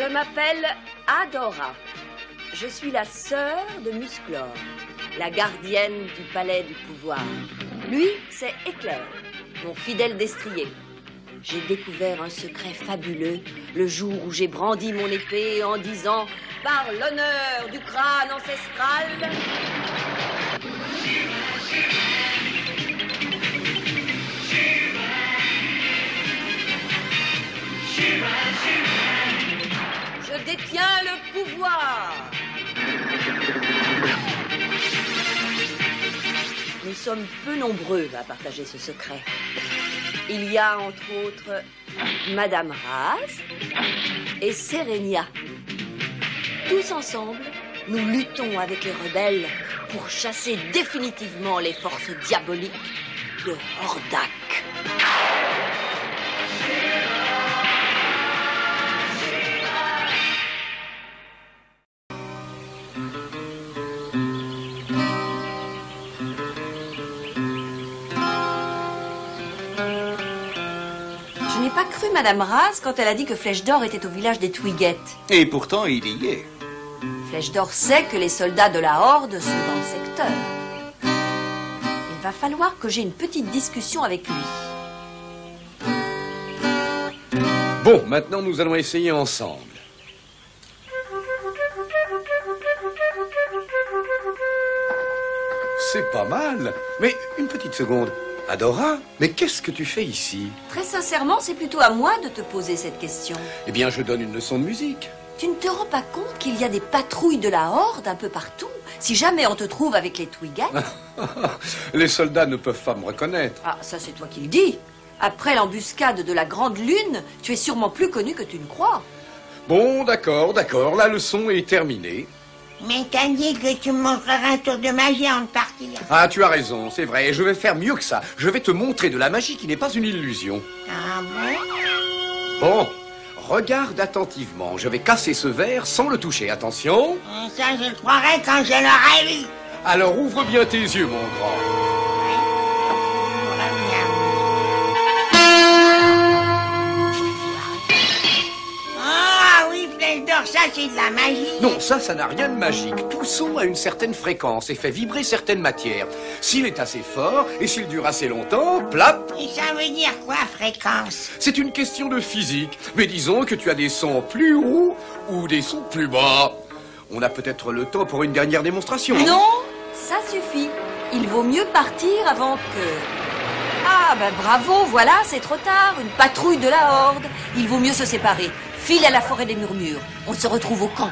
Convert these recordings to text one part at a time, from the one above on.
Je m'appelle Adora. Je suis la sœur de Musclor, la gardienne du palais du pouvoir. Lui, c'est Éclair, mon fidèle destrier. J'ai découvert un secret fabuleux le jour où j'ai brandi mon épée en disant « Par l'honneur du crâne ancestral !» Je détiens le pouvoir. Nous sommes peu nombreux à partager ce secret. Il y a entre autres Madame Raz et Serenia. Tous ensemble, nous luttons avec les rebelles pour chasser définitivement les forces diaboliques de Hordak. Je n'ai pas cru Madame Raz quand elle a dit que Flèche d'Or était au village des Twiggettes. Et pourtant, il y est. Flèche d'Or sait que les soldats de la Horde sont dans le secteur. Il va falloir que j'ai une petite discussion avec lui. Bon, maintenant nous allons essayer ensemble. C'est pas mal. Mais une petite seconde. Adora, mais qu'est-ce que tu fais ici? Très sincèrement, c'est plutôt à moi de te poser cette question. Eh bien, je donne une leçon de musique. Tu ne te rends pas compte qu'il y a des patrouilles de la Horde un peu partout? Si jamais on te trouve avec les Twiggettes... Les soldats ne peuvent pas me reconnaître. Ah, ça c'est toi qui le dis. Après l'embuscade de la Grande Lune, tu es sûrement plus connu que tu ne crois. Bon, d'accord, la leçon est terminée. Mais t'as dit que tu me montrerais un tour de magie avant de partir. Ah, tu as raison, c'est vrai. Je vais faire mieux que ça. Je vais te montrer de la magie qui n'est pas une illusion. Ah bon? Bon, regarde attentivement. Je vais casser ce verre sans le toucher. Attention. Ça, je le croirais quand je l'aurai vu. Alors ouvre bien tes yeux, mon grand. Ça, c'est de la magie. Non, ça n'a rien de magique. Tout son a une certaine fréquence et fait vibrer certaines matières. S'il est assez fort et s'il dure assez longtemps, plap. Et ça veut dire quoi, fréquence? C'est une question de physique. Mais disons que tu as des sons plus hauts ou des sons plus bas. On a peut-être le temps pour une dernière démonstration. Non, ça suffit. Il vaut mieux partir avant que... Ah, ben bravo, voilà, c'est trop tard. Une patrouille de la Horde. Il vaut mieux se séparer. File à la forêt des murmures. On se retrouve au camp.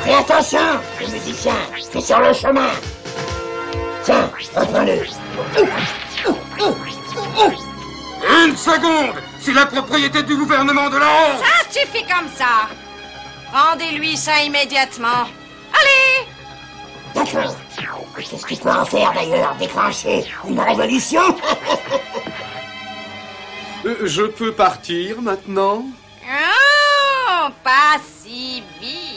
Fais attention, les musiciens. C'est sur le chemin. Tiens, reprends-le. Une seconde! C'est la propriété du gouvernement de la Horde! Ça suffit comme ça! Rendez-lui ça immédiatement. Allez! D'accord. Qu'est-ce qu'il peut en faire d'ailleurs? Déclencher une révolution? Je peux partir maintenant? Oh, pas si vite.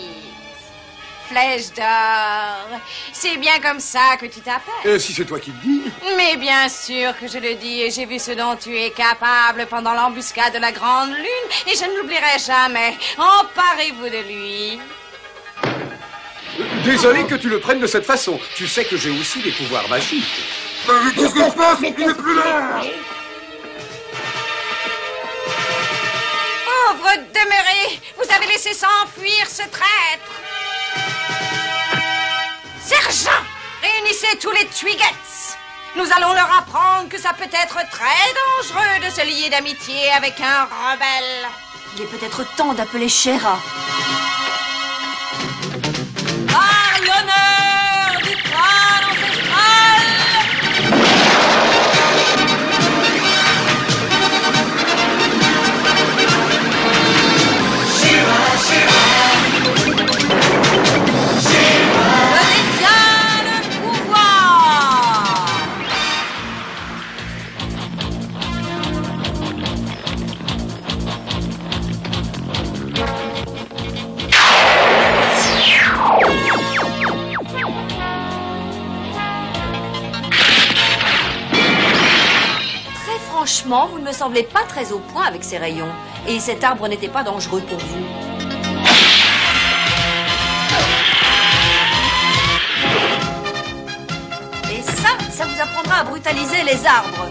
Flèche d'Or. C'est bien comme ça que tu t'appelles. Si c'est toi qui le dis. Mais bien sûr que je le dis et j'ai vu ce dont tu es capable pendant l'embuscade de la Grande Lune et je ne l'oublierai jamais. Emparez-vous de lui. Désolé que tu le prennes de cette façon. Tu sais que j'ai aussi des pouvoirs magiques. Mais qu'est-ce qui se passe? Il n'est plus là! Pauvre demeuré, vous avez laissé s'enfuir ce traître. Sergent, réunissez tous les Twiggettes. Nous allons leur apprendre que ça peut être très dangereux de se lier d'amitié avec un rebelle. Il est peut-être temps d'appeler Shera. Par l'honneur du crâne ancestral. me semblait pas très au point avec ses rayons. Et cet arbre n'était pas dangereux pour vous. Et ça vous apprendra à brutaliser les arbres.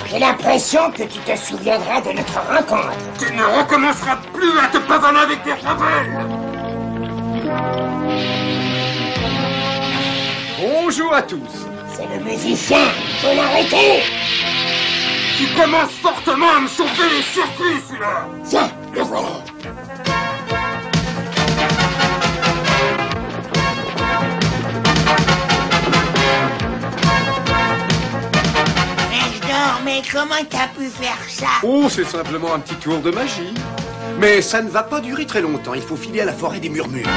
J'ai l'impression que tu te souviendras de notre rencontre. Tu ne recommenceras plus à te pavaner avec des rebelles. Bonjour à tous. C'est le musicien, faut l'arrêter. Tu commences fortement à me chauffer les circuits, celui-là. Tiens, le voilà. Mais comment t'as pu faire ça? Oh, c'est simplement un petit tour de magie. Mais ça ne va pas durer très longtemps. Il faut filer à la forêt des murmures.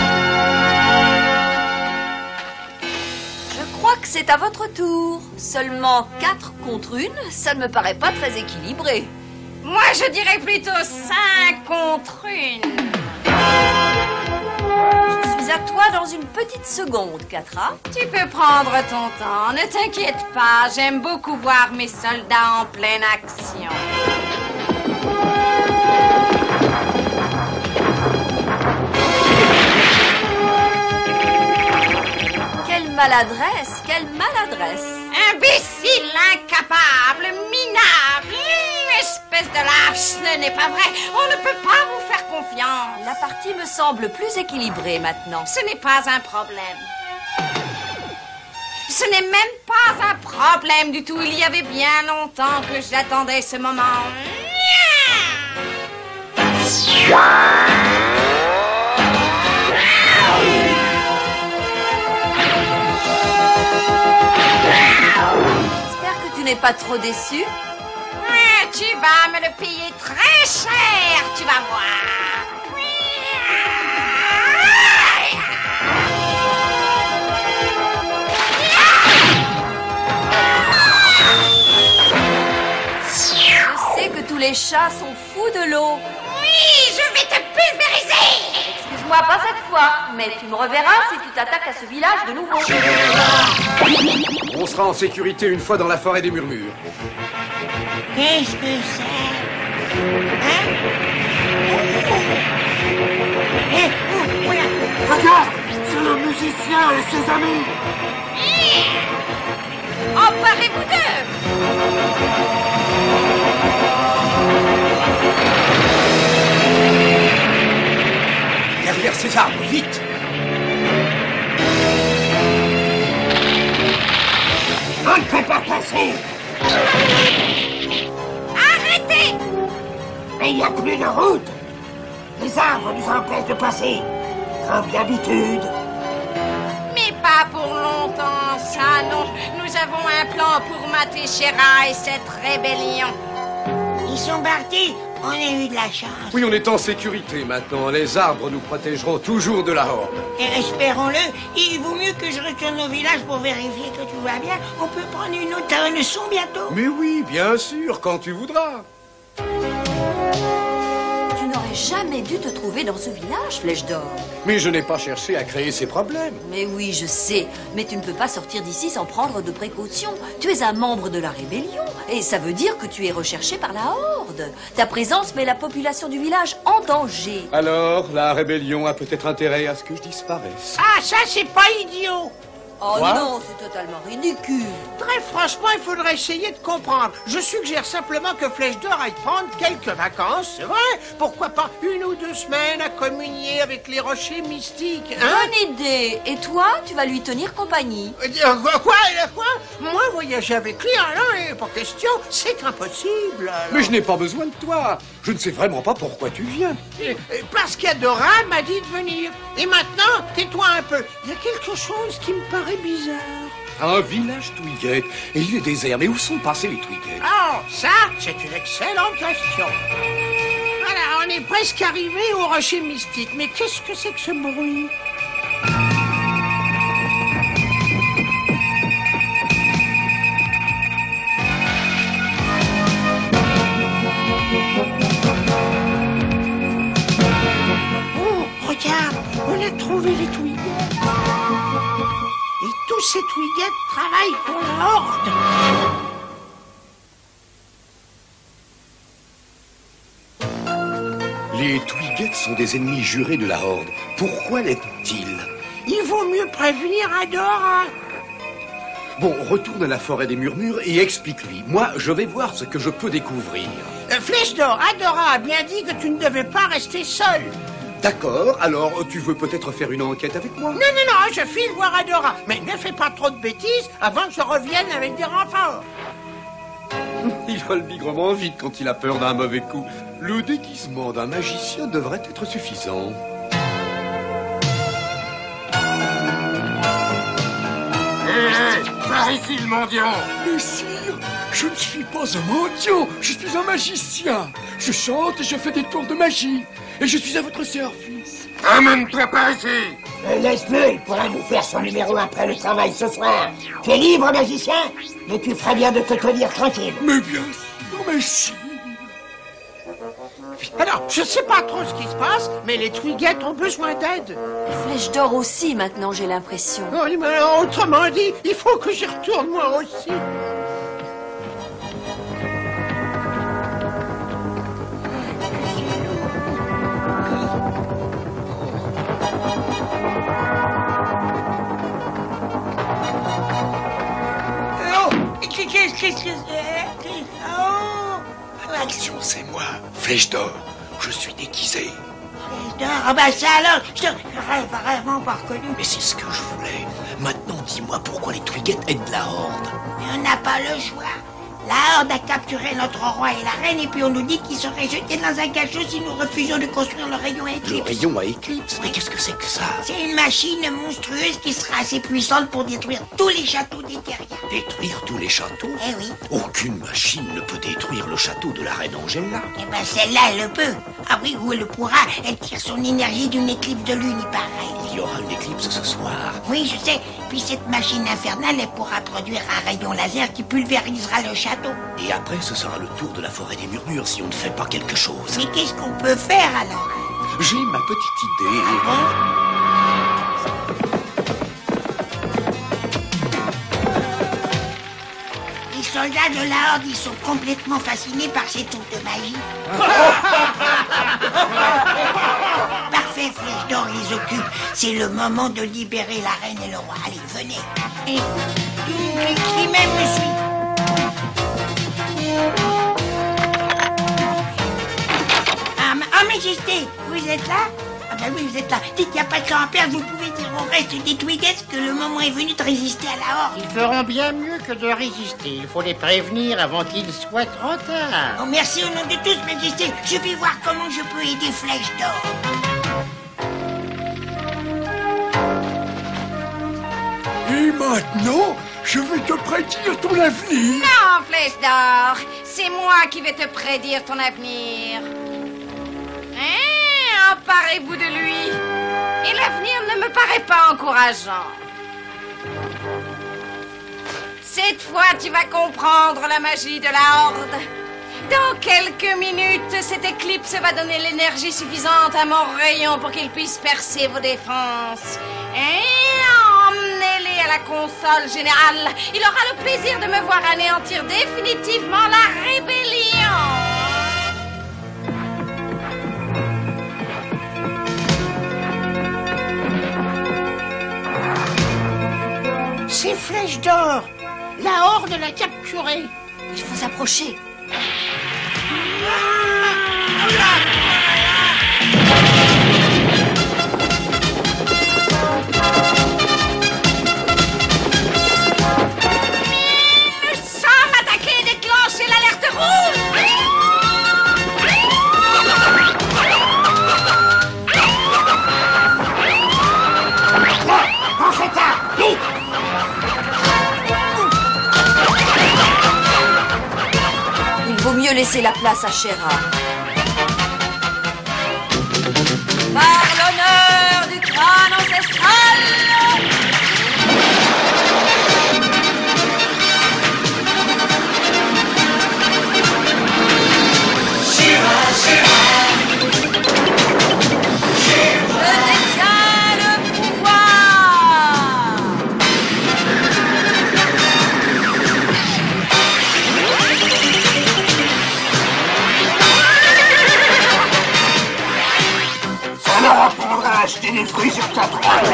Je crois que c'est à votre tour. Seulement 4 contre 1, ça ne me paraît pas très équilibré. Moi, je dirais plutôt 5 contre 1. Je suis à toi dans une petite seconde, Catra. Tu peux prendre ton temps, ne t'inquiète pas. J'aime beaucoup voir mes soldats en pleine action. Quelle maladresse, quelle maladresse. Imbécile, incapable, minable, espèce de lâche, ce n'est pas vrai. On ne peut pas vous faire confiance. La partie me semble plus équilibrée maintenant. Ce n'est pas un problème. Ce n'est même pas un problème du tout. Il y avait bien longtemps que j'attendais ce moment. J'espère que tu n'es pas trop déçu. Tu vas me le payer très cher, tu vas voir. Je sais que tous les chats sont fous de l'eau. Oui, je vais te pulvériser. Excuse-moi, pas cette fois, mais tu me reverras si tu t'attaques à ce village de nouveau. On sera en sécurité une fois dans la forêt des murmures. Qu'est-ce que c'est? Hein? Voilà. Regarde, c'est le musicien et ses amis. Emparez-vous d'eux. Derrière ces arbres, vite! On ne peut pas passer. Arrêtez! Mais il n'y a plus de route. Les arbres nous empêchent de passer. Comme d'habitude. Mais pas pour longtemps, ça, non. Nous avons un plan pour mater Shera et cette rébellion. Ils sont partis. On a eu de la chance. Oui, on est en sécurité maintenant. Les arbres nous protégeront toujours de la horde. Et espérons-le, il vaut mieux que je retourne au village pour vérifier que tout va bien. On peut prendre une autre leçon bientôt. Mais oui, bien sûr, quand tu voudras. Tu n'aurais jamais dû te trouver dans ce village, Flèche d'Or. Mais je n'ai pas cherché à créer ces problèmes. Mais oui, je sais. Mais tu ne peux pas sortir d'ici sans prendre de précautions. Tu es un membre de la rébellion. Et ça veut dire que tu es recherché par la horde. Ta présence met la population du village en danger. Alors, la rébellion a peut-être intérêt à ce que je disparaisse. Ah, ça, c'est pas idiot. Oh Quoi? non, c'est totalement ridicule. Très franchement, il faudrait essayer de comprendre. Je suggère simplement que Flèche d'Or aille prendre quelques vacances, c'est vrai. Pourquoi pas 1 ou 2 semaines à communier avec les rochers mystiques, hein? Bonne idée. Et toi, tu vas lui tenir compagnie. Quoi? Moi, voyager avec lui, alors, pas question, c'est impossible. alors. Mais je n'ai pas besoin de toi. Je ne sais vraiment pas pourquoi tu viens. Parce qu'Adora m'a dit de venir. Et maintenant, tais-toi un peu. Il y a quelque chose qui me paraît bizarre. Un village Twigget. Et il est désert. Mais où sont passés les Twiggets? Oh, ça, c'est une excellente question. Voilà, on est presque arrivé au rocher mystique. Mais qu'est-ce que c'est que ce bruit? Oh, regarde, on a trouvé les Twiggets. Et tous ces Twiget travaillent pour la Horde. Les Twiggets sont des ennemis jurés de la Horde. Pourquoi l'êtes-ils? Il vaut mieux prévenir Adora. Bon, retourne à la forêt des murmures et explique-lui. Moi, je vais voir ce que je peux découvrir. Flèche d'or, Adora a bien dit que tu ne devais pas rester seul. D'accord, alors tu veux peut-être faire une enquête avec moi? Non, je file voir Adora. Mais ne fais pas trop de bêtises avant que je revienne avec des renforts. Il va le bigrement vite quand il a peur d'un mauvais coup. Le déguisement d'un magicien devrait être suffisant. Par ici, le mendiant! Mais sire, je ne suis pas un mendiant, je suis un magicien. Je chante et je fais des tours de magie. Et je suis à votre service. Amène-toi par ici! Laisse-le, il pourra nous faire son numéro après le travail ce soir. Tu es libre, magicien? Mais tu ferais bien de te tenir tranquille. Mais bien sûr, mais sire. Alors, je sais pas trop ce qui se passe, mais les Twiggets ont besoin d'aide. Flèche d'or aussi, maintenant, j'ai l'impression. Oui, mais autrement dit, il faut que j'y retourne moi aussi. Qu'est-ce que c'est? Oh! Attention, c'est moi, Flèche d'or. Je suis déguisé. Flèche d'or? Ah bah ça alors, je t'aurais vraiment pas reconnu. Mais c'est ce que je voulais. Maintenant, dis-moi pourquoi les Twiggets aident la Horde. Mais on n'a pas le choix. La Horde a capturé notre roi et la reine et puis on nous dit qu'ils seraient jetés dans un cachot si nous refusions de construire le rayon à éclipse. Le rayon à éclipse? Mais qu'est-ce que c'est que ça? C'est une machine monstrueuse qui sera assez puissante pour détruire tous les châteaux des terriens. Détruire tous les châteaux? Eh oui. Aucune machine ne peut détruire le château de la reine Angela. Eh ben celle-là, elle le peut. Ah oui, où elle le pourra. Elle tire son énergie d'une éclipse de lune, il paraît. Il y aura une éclipse ce soir. Oui, je sais. Puis cette machine infernale, elle pourra produire un rayon laser qui pulvérisera le château. Et après, ce sera le tour de la forêt des murmures si on ne fait pas quelque chose. Mais qu'est-ce qu'on peut faire alors? J'ai ma petite idée. Les soldats de la Horde, ils sont complètement fascinés par ces tours de magie. Parfait, Flèche d'or les occupe. C'est le moment de libérer la reine et le roi. Allez, venez. Et qui même me suit. Ah, Majesté, vous êtes là? Ah ben oui, vous êtes là. Dites qu'il n'y a pas de temps à perdre, vous pouvez dire au reste des Twiggets que le moment est venu de résister à la Horde. Ils feront bien mieux que de résister. Il faut les prévenir avant qu'il soit trop tard. Oh, merci au nom de tous, Majesté. Je vais voir comment je peux aider Flèche d'or. Et maintenant, je vais te prédire ton avenir. Non, Flèche d'or, c'est moi qui vais te prédire ton avenir. Hein, emparez-vous de lui. Et l'avenir ne me paraît pas encourageant. Cette fois, tu vas comprendre la magie de la Horde. Dans quelques minutes, cette éclipse va donner l'énergie suffisante à mon rayon pour qu'il puisse percer vos défenses. Et emmenez-les à la console générale. Il aura le plaisir de me voir anéantir définitivement la rébellion. C'est Flèche d'or. La Horde l'a capturé. Il faut s'approcher. Nous sommes attaqués et déclenché l'alerte rouge. En fait, vite! Il vaut mieux laisser la place à Shera. Par l'honneur du crâne ancestral. Je détiens le pouvoir. détruit sur ta droite.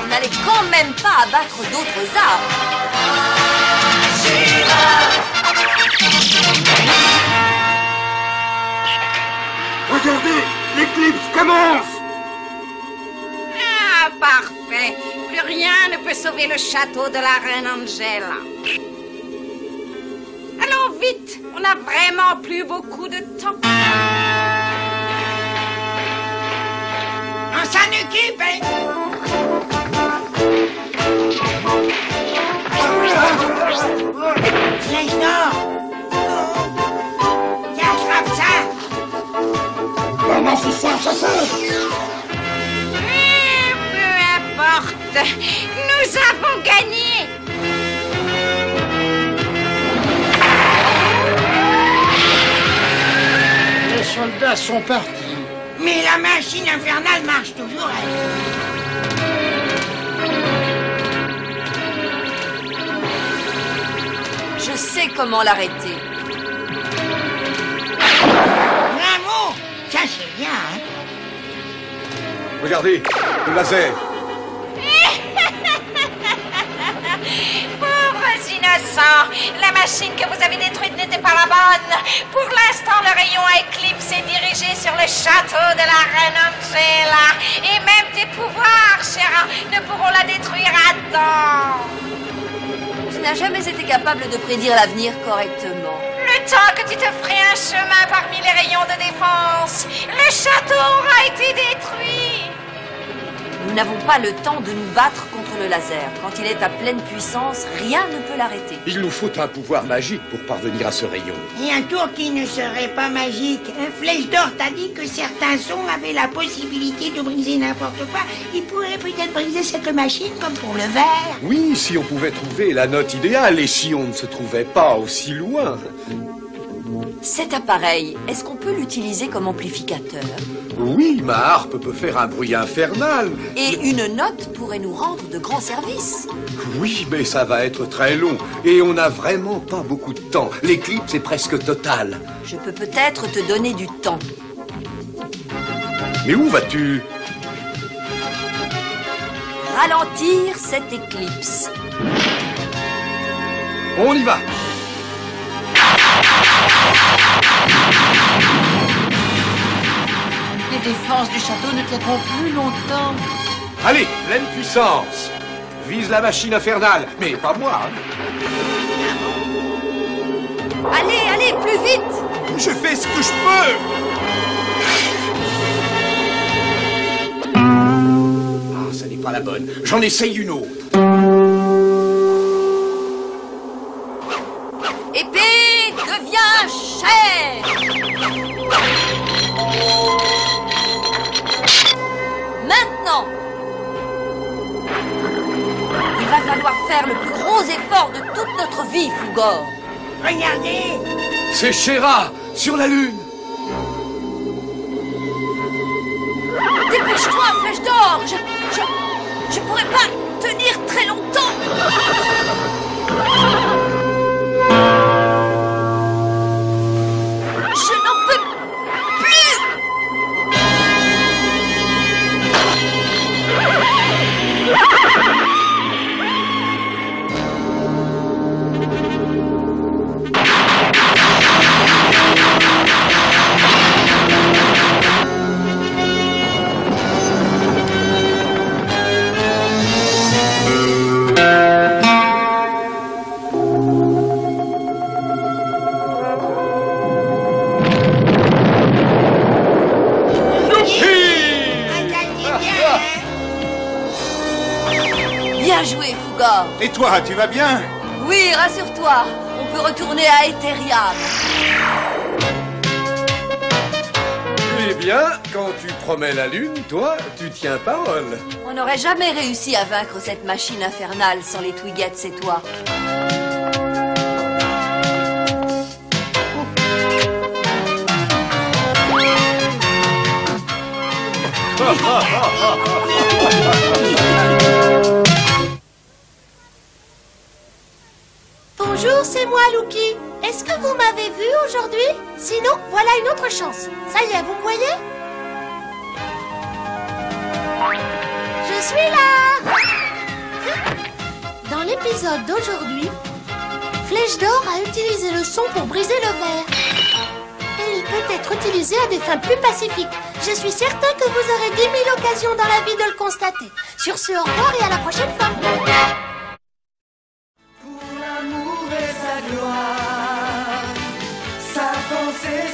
On n'allait quand même pas abattre d'autres arbres. Regardez, l'éclipse commence. Ah, parfait. Plus rien ne peut sauver le château de la reine Angela. Allons vite, on n'a vraiment plus beaucoup de temps. On s'en occupe, hein? Flèche d'or! Tiens, attrape ça! Le magicien se sauve. Peu importe, nous avons gagné. Les soldats sont partis. Mais la machine infernale marche toujours, elle. Je sais comment l'arrêter. Bravo! Ça, c'est bien, hein? Regardez, le laser. Pauvres innocents, la machine que vous avez détruite n'était pas la bonne. Pour l'instant, le rayon Eclipse est dirigé sur le château de la reine Angela. Et même tes pouvoirs, Chéra, ne pourront la détruire à temps. Tu n'as jamais été capable de prédire l'avenir correctement. Le temps que tu te ferais un chemin parmi les rayons de défense, le château aura été détruit. Nous n'avons pas le temps de nous battre contre le laser. Quand il est à pleine puissance, rien ne peut l'arrêter. Il nous faut un pouvoir magique pour parvenir à ce rayon. Et un tour qui ne serait pas magique. Un Flèche d'or t'a dit que certains sons avaient la possibilité de briser n'importe quoi. Il pourrait peut-être briser cette machine comme pour le verre. Oui, si on pouvait trouver la note idéale et si on ne se trouvait pas aussi loin. Cet appareil, est-ce qu'on peut l'utiliser comme amplificateur? Oui, ma harpe peut faire un bruit infernal. Et une note pourrait nous rendre de grands services. Oui, mais ça va être très long. Et on n'a vraiment pas beaucoup de temps. L'éclipse est presque totale. Je peux peut-être te donner du temps. Mais où vas-tu? Ralentir cette éclipse. On y va. Les défenses du château ne tiendront plus longtemps. Allez, pleine puissance. Vise la machine infernale. Mais pas moi. Hein. Allez, allez, plus vite. Je fais ce que je peux. Ah, ça n'est pas la bonne. J'en essaye une autre. Épée devient chair. Maintenant. Il va falloir faire le plus gros effort de toute notre vie, Fougor. Regardez! C'est Chéra, sur la Lune. Dépêche-toi, Flèche d'or. Je pourrais pas tenir très longtemps. Je n'en peux plus. Bien joué, Fougor. Et toi, tu vas bien? Oui, rassure-toi. On peut retourner à Etheria. Eh bien, quand tu promets la Lune, toi, tu tiens parole. On n'aurait jamais réussi à vaincre cette machine infernale sans les Twiggets et toi. c'est moi, Lucky. Est-ce que vous m'avez vu aujourd'hui? Sinon, voilà une autre chance. Ça y est, vous me voyez? Je suis là! Dans l'épisode d'aujourd'hui, Flèche d'Or a utilisé le son pour briser le verre. Et il peut être utilisé à des fins plus pacifiques. Je suis certain que vous aurez 10 000 occasions dans la vie de le constater. Sur ce, au revoir et à la prochaine fois. Pour l'amour et sa gloire, sa pensée